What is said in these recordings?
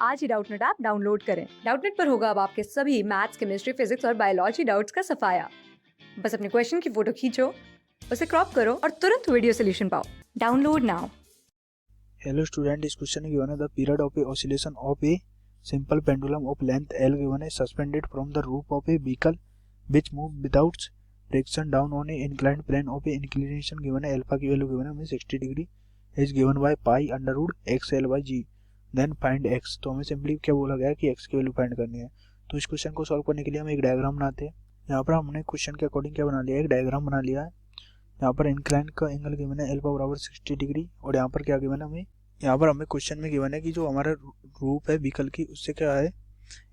आज ही Doubtnut app download करें। Doubtnut पर होगा अब आपके सभी मैथ्स, केमिस्ट्री, फिजिक्स और बायोलॉजी डाउट्स का सफाया। बस अपने क्वेश्चन की फोटो खींचो, उसे क्रॉप करो और तुरंत वीडियो सोल्यूशन पाओ। Download now. Hello student, this question is given as the period of a oscillation of a simple pendulum of length L given is suspended from the roof of a vehicle which move without friction down on a inclined plane of a inclination given है alpha की value given है हमें 60 degree is given by pi under root x L by g then find x। तो हमें simply क्या बोला गया है कि x की वैल्यू फाइंड करनी है। तो इस क्वेश्चन को सॉल्व करने के लिए हम एक डायग्राम बनाते हैं। यहाँ पर हमने क्वेश्चन के अकॉर्डिंग क्या बना लिया है, एक डायग्राम बना लिया है। यहाँ पर इंक्लाइन का एंगल गिवन है अल्फा बराबर 60 डिग्री और यहाँ पर क्या गिवन है हमें, यहाँ पर हमें क्वेश्चन में गिवन है कि जो हमारा रूप है व्हीकल की उससे क्या है,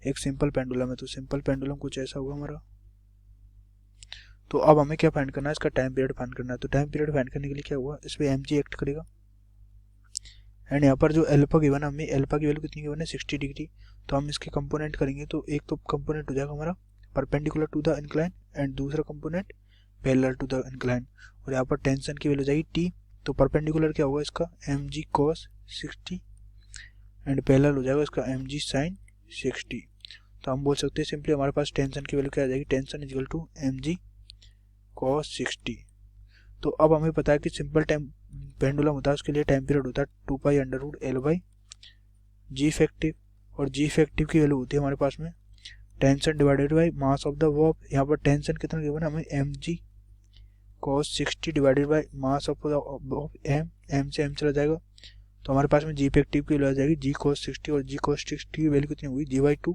एक सिंपल पेंडुलम है। तो सिंपल पेंडुलम कुछ ऐसा होगा हमारा। तो अब हमें क्या फाइंड करना है, इसका टाइम पीरियड फाइंड करना है। तो टाइम पीरियड फाइंड करने के लिए क्या हुआ, इस पर एम जी एक्ट करेगा एंड यहाँ पर जो एल्फा गिवन है, हमें एल्फा की वैल्यू कितनी गिवन है 60 डिग्री। तो हम इसके कंपोनेंट करेंगे तो एक तो कंपोनेंट हो जाएगा हमारा perpendicular to the incline and दूसरा component parallel to the incline. और यहाँ पर टेंशन की वैल्यू जाएगी टी। तो परपेंडिकुलर क्या होगा इसका m g cos 60 and parallel हो जाएगा इसका एम जी साइन 60। तो हम बोल सकते हैं सिंपली हमारे पास टेंशन की वैल्यू क्या आ जाएगी, tension equal to m g cos 60। तो अब हमें पता है कि सिंपल टाइम पेंडुलम होता है उसके लिए टाइम पीरियड होता है 2 pi under root l by g effective. और जी इफेक्टिव की वैल्यू होती है हमारे पास में tension divided by mass of the work. यहाँ पर टेंशन कितना गिवन है हमें m g cos 60 divided by mass of m, m से एम चला जाएगा। तो हमारे पास में जी इफेक्टिव की वैल्यू आ जाएगी जी कॉस 60 और जी कॉस 60 की वैल्यू कितनी होगी जी बाई 2,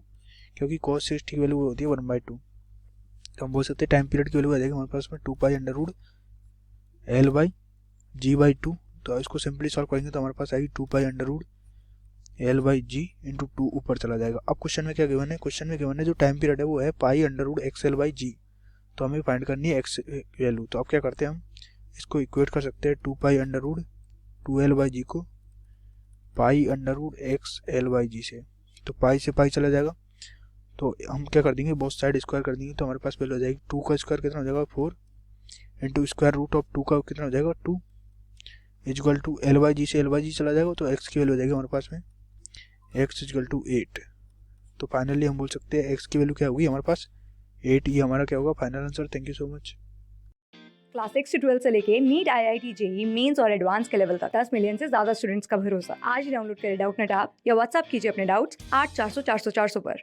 क्योंकि कॉस 60 की वैल्यू होती है 1/2। तो हम बोल सकते हैं टाइम पीरियड की वैल्यू आ जाएगी हमारे पास में 2 pi under root l by g by 2। तो इसको सिंपली सॉल्व करेंगे तो हमारे पास आएगी 2 pi under root l by g into 2 ऊपर चला जाएगा। अब क्वेश्चन में क्या गिवन है, क्वेश्चन में गिवन है जो टाइम पीरियड है वो है pi under root X L by G. तो हमें फाइंड करनी है एक्स वैल्यू। तो अब क्या करते हैं, हम इसको इक्वेट कर सकते हैं 2 pi under root 2 L by G को pi under root X L by G से। तो पाई से पाई चला जाएगा तो हम क्या कर देंगे, बोथ साइड स्क्वायर कर देंगे। तो हमारे पास वैल्यू हो जाएगी 2 का स्क्वायर कितना हो जाएगा 4 इंटू स्क्वायर रूट ऑफ 2 का कितना हो जाएगा 2 equal to L by G से एल बाई जी चला जाएगा। तो एक्स की वैल्यू हो जाएगी हमारे पास में एक्स इजक्वल टू 8। तो फाइनली हम बोल सकते हैं एक्स की वैल्यू क्या होगी हमारे पास 8। ये हमारा क्या होगा final answer. Thank you so much. Class 6 से 12 से लेके नीट, IIT, जेई मेंस और एडवांस के लेवल तक 10 मिलियन से ज्यादा स्टूडेंट्स का भरोसा। आज ही डाउनलोड करें डाउटनेट ऐप या व्हाट्सएप कीजिए अपने डाउट्स 8400 400 400 पर।